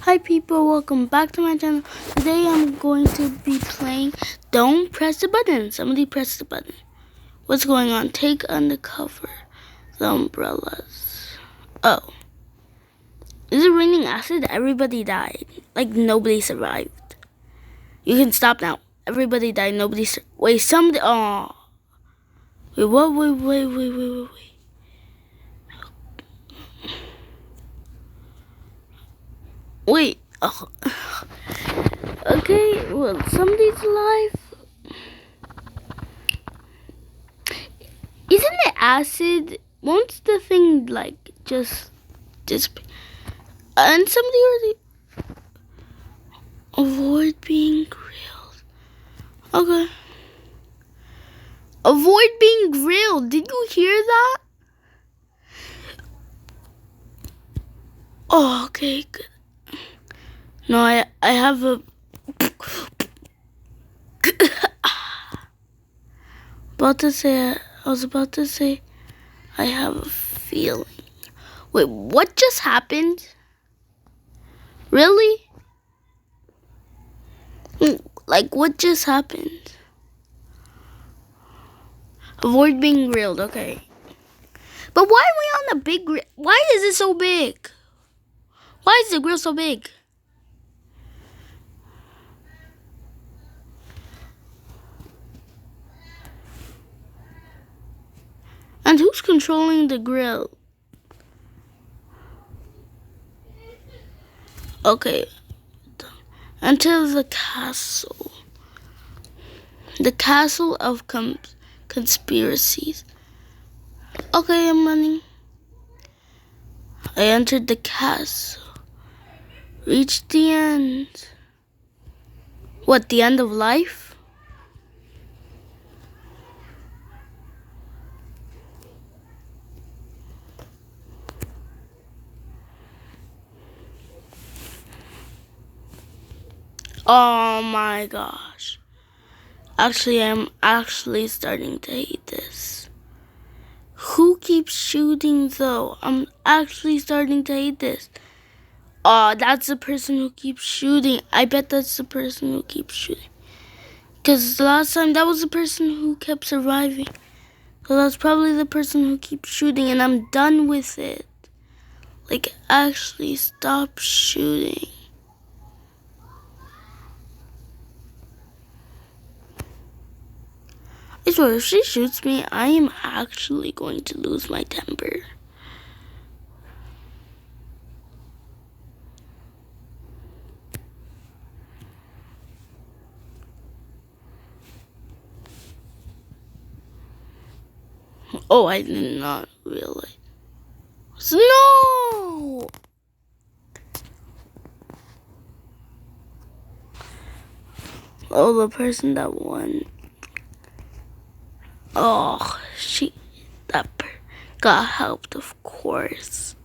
Hi people, welcome back to my channel. Today I'm going to be playing Don't Press the Button. Somebody press the button. What's going on? Take undercover. The umbrellas. Oh. Is it raining acid? Everybody died. Like nobody survived. You can stop now. Everybody died. Nobody wait, somebody. Oh. Wait, what? Wait. Wait. Oh. Okay, well, somebody's alive. Isn't it acid? Won't the thing like just and somebody already avoid being grilled. Okay. Avoid being grilled. Did you hear that? Oh, okay, good. No, I have a I was about to say I have a feeling. Wait, what just happened? Really? Like, what just happened? Avoid being grilled, okay. But why are we on the big grill? Why is it so big? Why is the grill so big? And who's controlling the grill? Okay. Enter the castle. The castle of conspiracies. Okay, I'm running. I entered the castle. Reached the end. What, the end of life? Oh my gosh. Actually, I'm actually starting to hate this. Who keeps shooting though? I'm actually starting to hate this. Oh, that's the person who keeps shooting. I bet that's the person who keeps shooting. Because last time that was the person who kept surviving. So that's probably the person who keeps shooting and I'm done with it. Like, actually stop shooting. I swear, if she shoots me, I am actually going to lose my temper. Oh, I did not realize. No! Oh, the person that won. Oh, got helped, of course.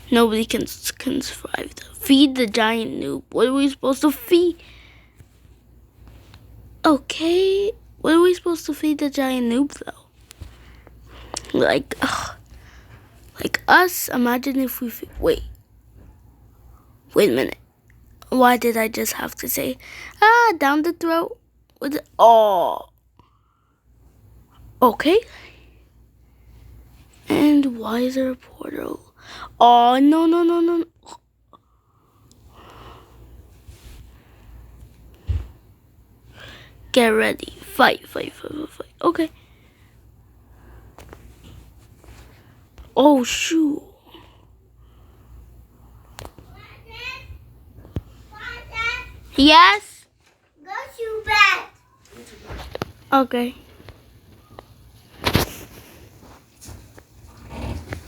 Nobody can survive. Feed the giant noob. What are we supposed to feed? Okay, what are we supposed to feed the giant noob though? Like us. Imagine if we wait a minute. Why did I just have to say down the throat? With it? Oh, okay. And why is there a portal? Oh, no. Get ready. Fight. Okay. Oh, shoot. Yes? Go to bed. Okay.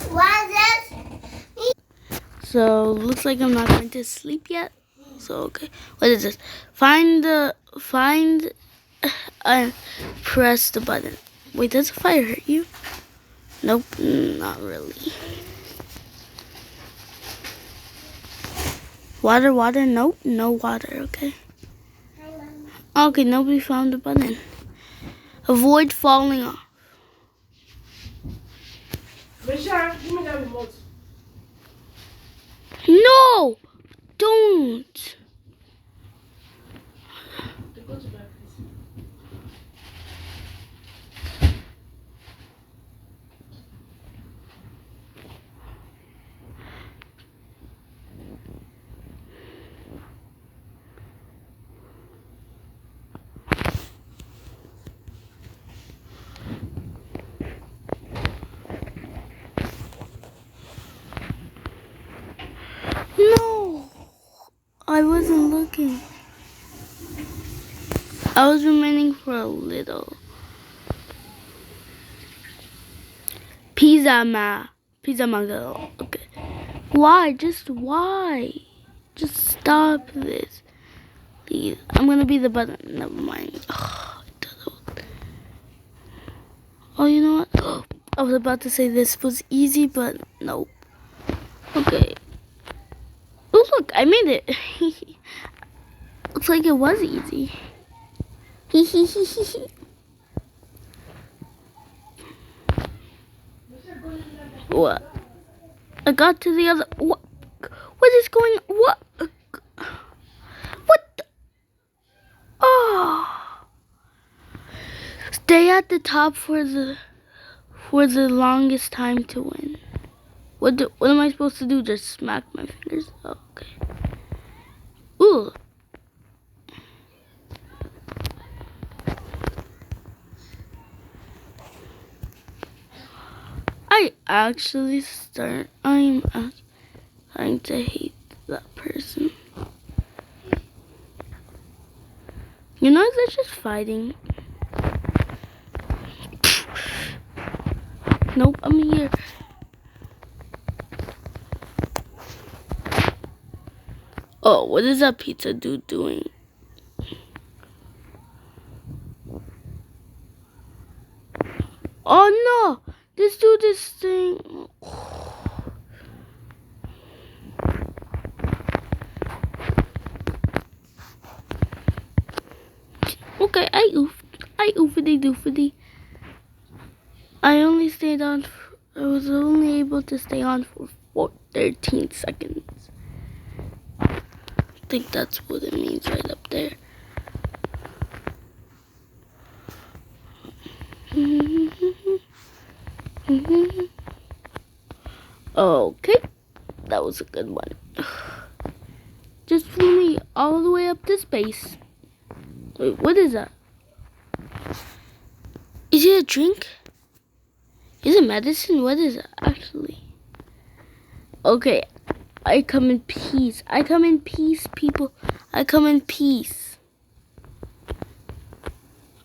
What is this? So, looks like I'm not going to sleep yet. So, okay. What is this? Find and press the button. Wait, does the fire hurt you? Nope, not really. Water, nope, no water, okay. Okay, nobody found the button. Avoid falling off. Bashar, give me that remote. No! don't. No, I wasn't looking. I was remaining for a little. Pizza girl. Okay. Why? Just why? Just stop this. Please. I'm gonna be the button. Never mind. Oh, you know what? I was about to say this was easy, but nope. Okay. Oh, look, I made it. Looks like it was easy. What? I got to the other. What? What is going? What? What? Oh! Stay at the top for the longest time to win. What am I supposed to do? Just smack my fingers? Oh, okay. Ooh. I'm starting to hate that person. You know, they're just fighting. Nope, I'm here. Oh, what is that pizza dude doing? Oh no! This dude is saying. Okay, I oofity doofity. I was only able to stay on for 13 seconds. I think that's what it means right up there. Okay, that was a good one. Just flew me all the way up to space. Wait, what is that? Is it a drink? Is it medicine? What is it actually? Okay, I come in peace. I come in peace, people. I come in peace.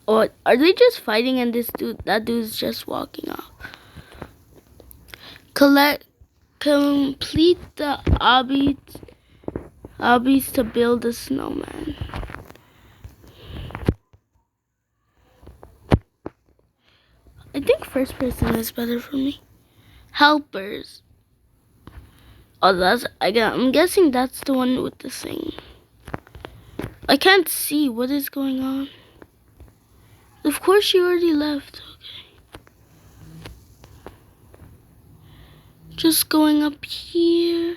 Or are they just fighting and that dude's just walking off? Complete the obbies to build a snowman. I think first person is better for me. Helpers. Oh, I'm guessing that's the one with the thing. I can't see what is going on. Of course, she already left. Okay. Just going up here.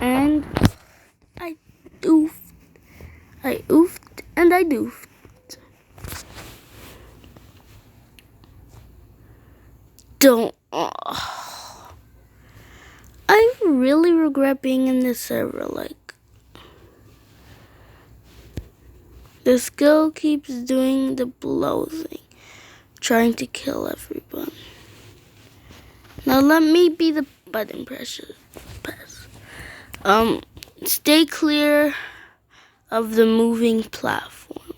And I oofed, and I doofed. I really regret being in this server. Like, this girl keeps doing the blow thing, trying to kill everyone. Now let me be the button press. Stay clear of the moving platforms.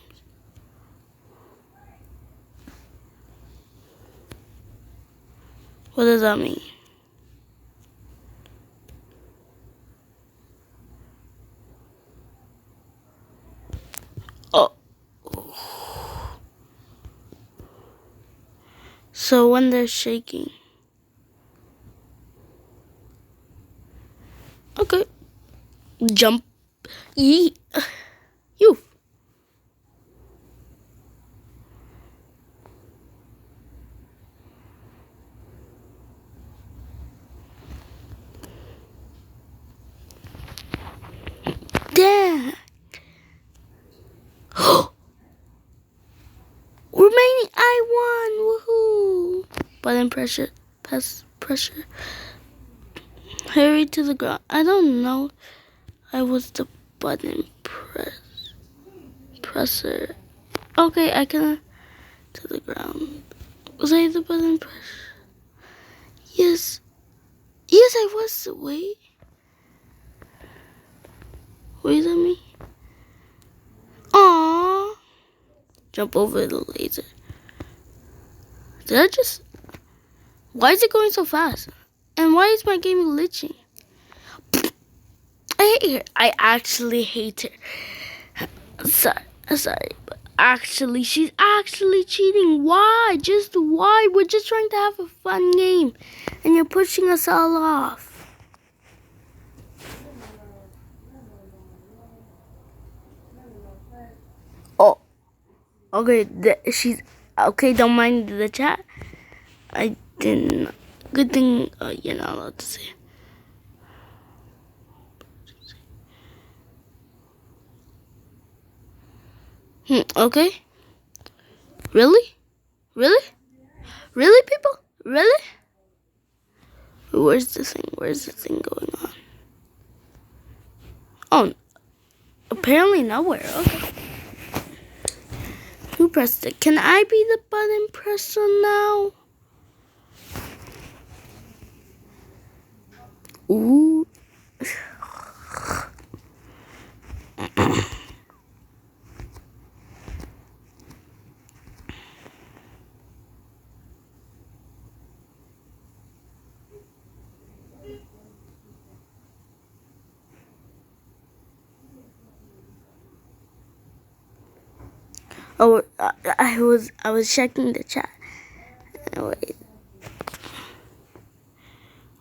What does that mean? Oh. So when they're shaking. Okay. Jump. Yeet. You. Remaining, I won! Woohoo! Button pressure. Pressure. Hurry to the ground. I don't know. I was the button presser. Okay, I can to the ground. Was I the button presser? Yes. Yes, I was. Wait at me. Aww. Jump over the laser. Did I just... Why is it going so fast? And why is my game glitching? I hate her. I actually hate her. Sorry. But actually, she's actually cheating. Why? Just why? We're just trying to have a fun game. And you're pushing us all off. Oh. Okay, she's... Okay, don't mind the chat. I didn't... Good thing you're not allowed to say. Okay. Really? Really, people? Really? Where's the thing going on? Oh, apparently nowhere. Okay. Who pressed it? Can I be the button presser now? Ooh. Oh, I was checking the chat. Wait.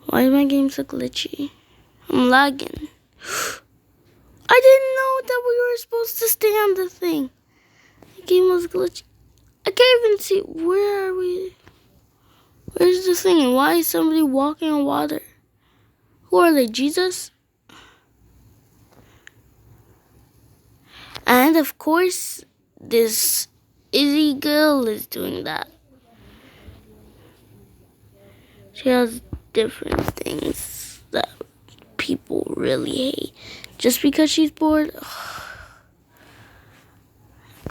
Why is my game so glitchy? I'm lagging. I didn't know that we were supposed to stay on the thing. The game was glitchy. I can't even see. Where are we? Where's the thing? And why is somebody walking on water? Who are they? Jesus? And of course, this Izzy girl is doing that. She has different things that people really hate. Just because she's bored.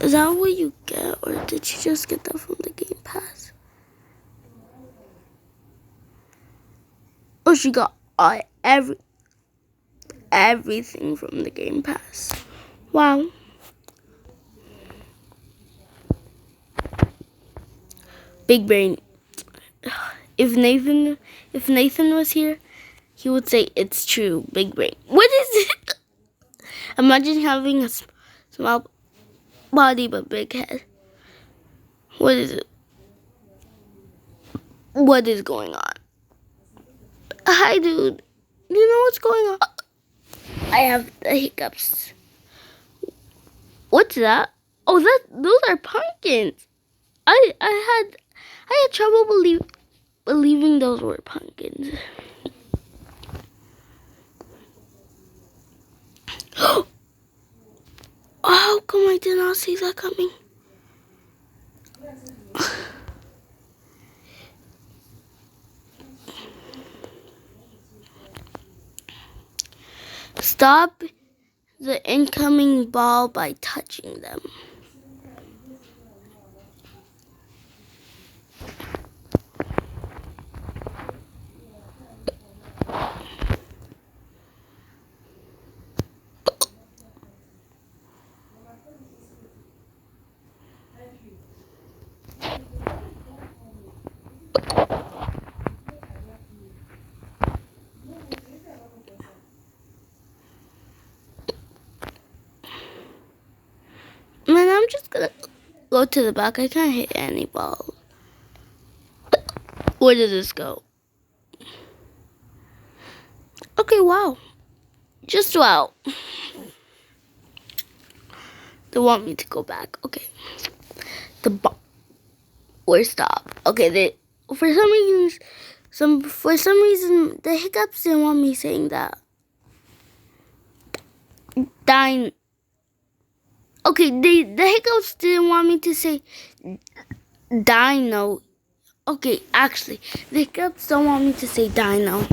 Is that what you get? Or did you just get that from the Game Pass? Oh, she got everything from the Game Pass. Wow. Big brain. If Nathan was here, he would say it's true. Big brain. What is it? Imagine having a small body but big head. What is it? What is going on? Hi, dude. You know what's going on? I have the hiccups. What's that? Oh, those are pumpkins. I had trouble believing those were pumpkins. Oh, how come I did not see that coming? Stop the incoming ball by touching them. Man, I'm just gonna go to the back. I can't hit any balls. Where did this go? Okay, wow. Just wow. They want me to go back. Okay. The ball. Or stop. Okay, for some reason the hiccups didn't want me saying that. Okay, the hiccups didn't want me to say dino. Okay, actually, the hiccups don't want me to say dino.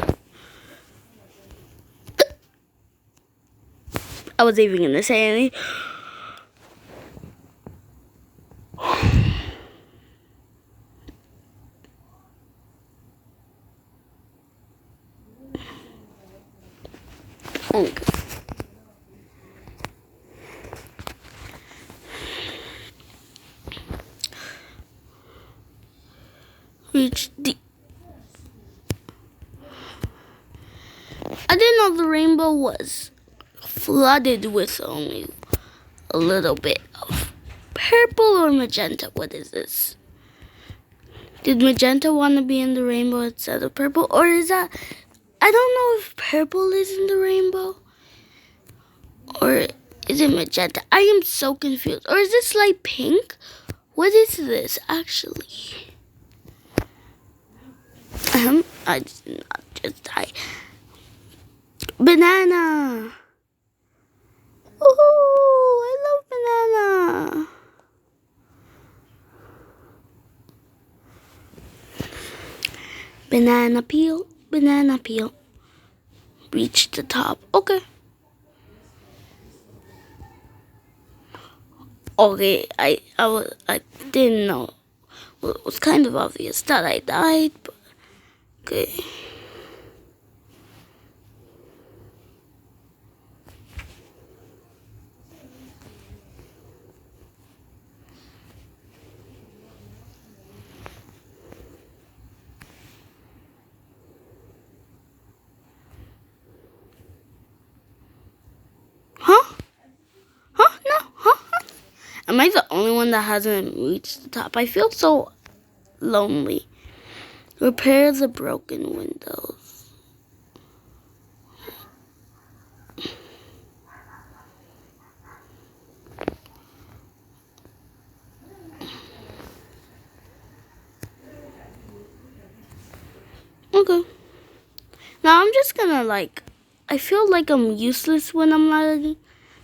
I was even gonna say anything. Okay. Reach the. I didn't know the rainbow was flooded with only a little bit of purple or magenta. What is this? Did magenta want to be in the rainbow instead of purple? Or is that... I don't know if purple is in the rainbow. Or is it magenta? I am so confused. Or is this like pink? What is this actually? I did not just die. Banana! Ooh, I love banana! Banana peel, banana peel. Reach the top. Okay. Okay, I didn't know. Well, it was kind of obvious that I died, but okay. Huh? Huh? No? Huh? Am I the only one that hasn't reached the top? I feel so lonely. Repair the broken windows. Okay. Now I'm just gonna I feel like I'm useless when I'm lagging.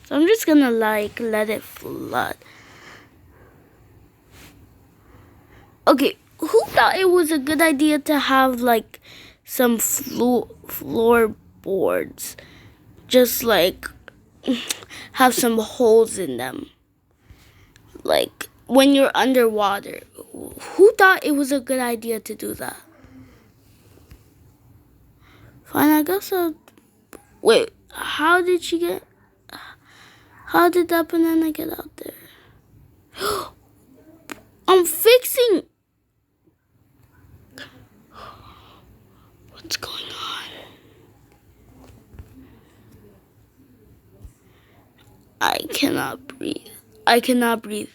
So I'm just gonna let it flood. Okay, who thought it was a good idea to have some floorboards? Just have some holes in them. Like when you're underwater. Who thought it was a good idea to do that? Fine, I guess I'll... Wait, how did that banana get out there? I'm fixing... What's going on? I cannot breathe. I cannot breathe.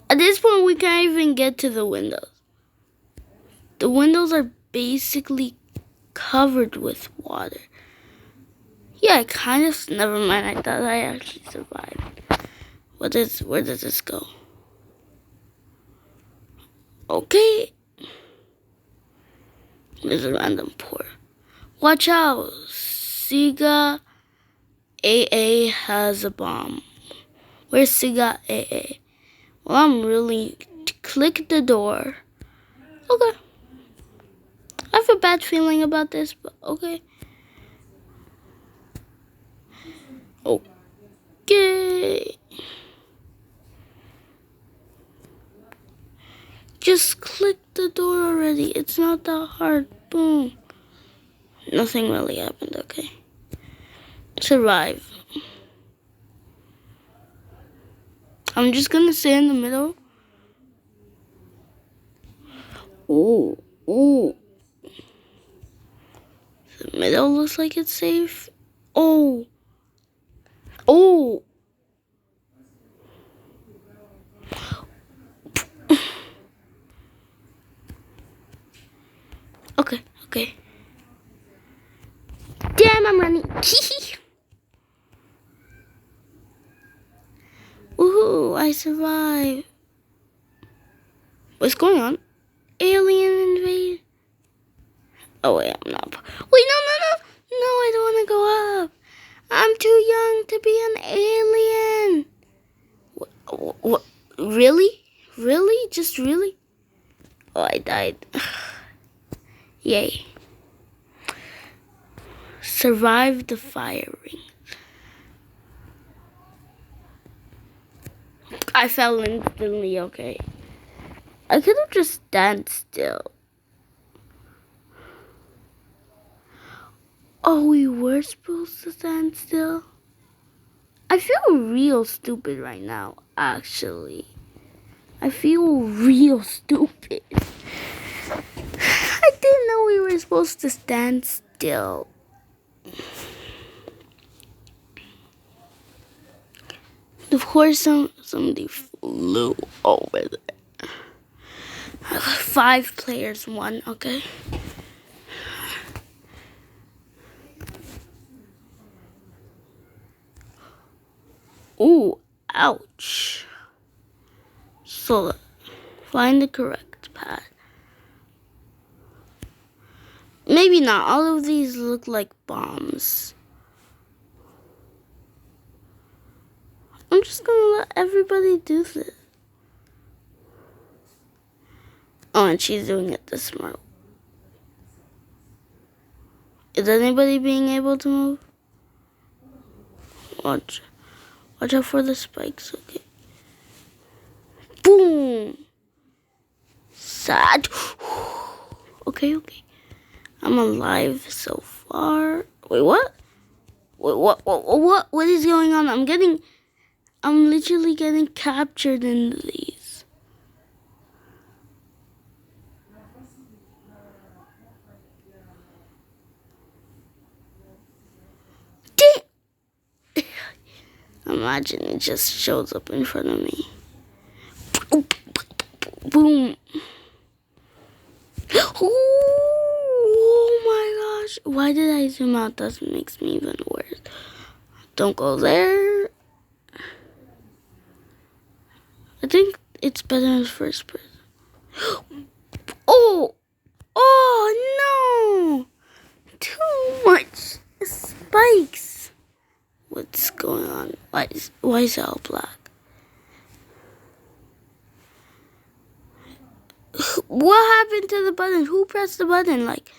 At this point, we can't even get to the windows. The windows are basically covered with water. Yeah, I kind of... Never mind, I thought I actually survived. Where does this go? Okay. There's a random pour. Watch out. Sega AA has a bomb. Where's Sega AA? Well, I'm really... Click the door. Okay. I have a bad feeling about this, but okay. Okay. Just click the door already. It's not that hard. Boom. Nothing really happened, okay. Survive. I'm just gonna stay in the middle. Ooh. Ooh. The middle looks like it's safe. Oh. Oh. Okay, okay. Damn, I'm running. Woohoo, I survived. What's going on? Alien invade. Oh wait, I'm not. Wait, no. No, I don't want to go up. I'm too young to be an alien. What? Really? Really? Just really? Oh, I died. Yay. Survived the firing. I fell instantly, okay. I could have just stand still. Oh, we were supposed to stand still? I feel real stupid right now, actually. I feel real stupid. I didn't know we were supposed to stand still. Of course, somebody flew over there. 5 players won, okay? Ooh, ouch. So, find the correct path. Maybe not. All of these look like bombs. I'm just gonna let everybody do this. Oh, and she's doing it the smart way. Is anybody being able to move? Watch out for the spikes, okay? Boom! Sad. Okay. I'm alive so far. Wait, what? What is going on? I'm literally getting captured in these. Imagine it just shows up in front of me. Boom. Oh my gosh. Why did I zoom out? That makes me even worse. Don't go there. I think it's better in first person. Oh no! Too much spikes. What's going on? Why is it all black? What happened to the button? Who pressed the button? Like,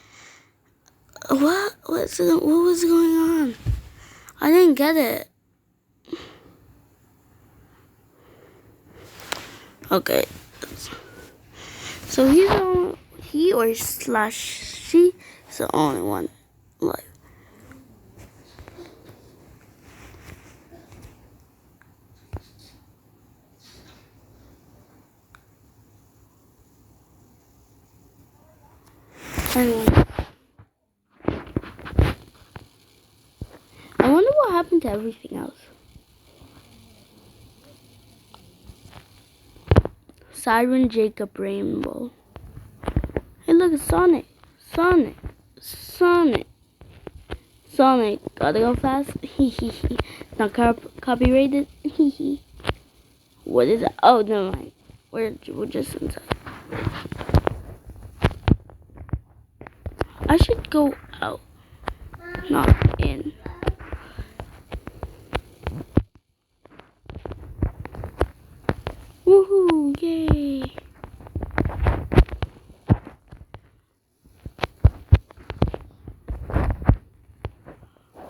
what was going on? I didn't get it. Okay. So he or slash she is the only one alive. Anyway, I wonder what happened to everything else. Siren, Jacob, Rainbow. Hey, look, it's Sonic. Sonic. Gotta go fast. Not copyrighted. What is that? Oh, never mind. We're just inside. I should go out, not in. Woohoo! Yay!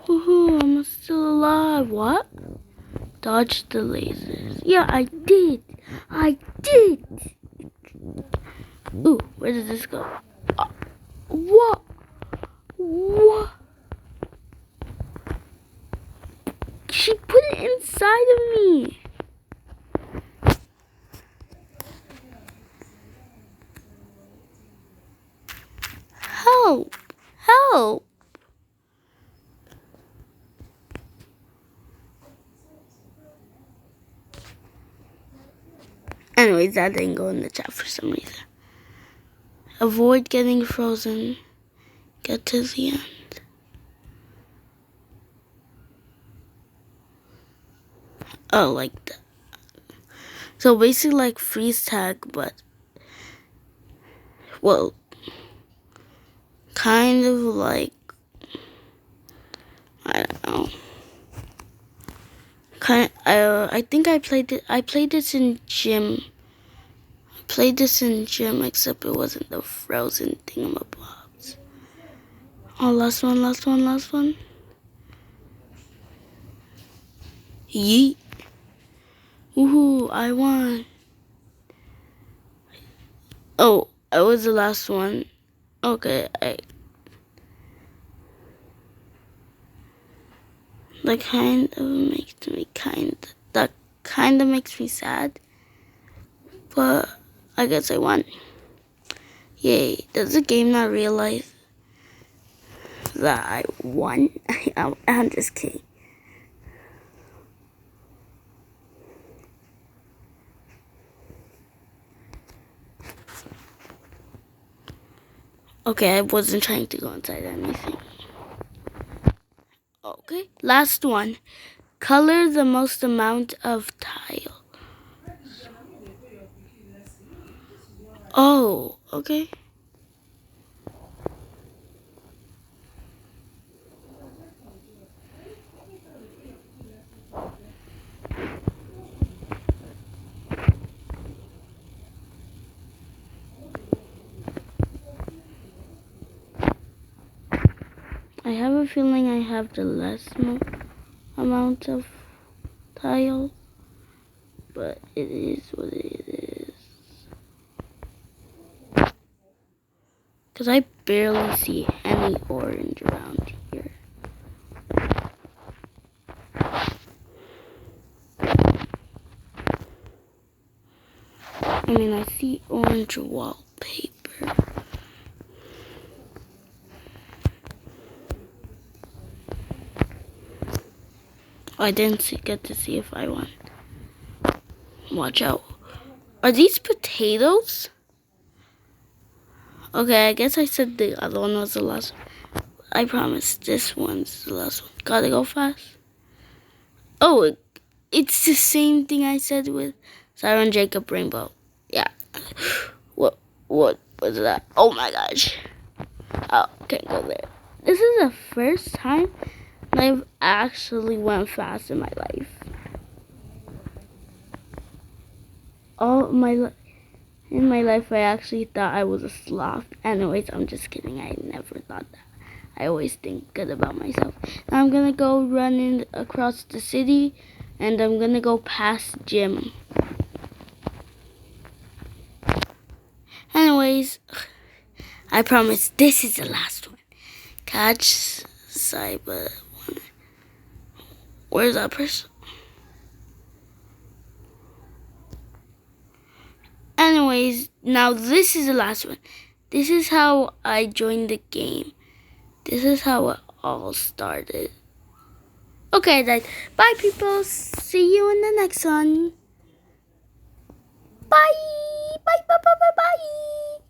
Woohoo! I'm still alive. What? Dodge the lasers. Yeah, I did. Ooh, where did this go? What? She put it inside of me. Help. Anyways, that didn't go in the chat for some reason. Avoid getting frozen. Get to the end. Oh, like that. So basically like freeze tag, but well, kind of like, I don't know. I think I played it. I played this in gym. Played this in gym, except it wasn't the frozen thingamabobs. Oh, last one. Yeet. Woohoo, I won. Oh, I was the last one. Okay, that kind of makes me sad. But I guess I won. Yay. Does the game not realize that I won? I'm just kidding. Okay, I wasn't trying to go inside anything. Okay, last one. Color the most amount of tile. Oh, okay. I have a feeling I have the less amount of tile, but it is what it is. Because I barely see any orange around here. I mean, I see orange wallpaper. I didn't get to see if I won. Watch out. Are these potatoes? Okay, I guess I said the other one was the last one. I promise this one's the last one. Gotta go fast. Oh, it's the same thing I said with Siren Jacob Rainbow. Yeah. What was that? Oh my gosh. Oh, can't go there. This is the first time I've actually went fast in my life. In my life, I actually thought I was a sloth. Anyways, I'm just kidding. I never thought that. I always think good about myself. Now I'm gonna go running across the city, and I'm gonna go past gym. Anyways, I promise this is the last one. Catch Cyber. Where's that person? Anyways, now this is the last one. This is how I joined the game. This is how it all started. Okay then, bye people. See you in the next one. Bye. Bye.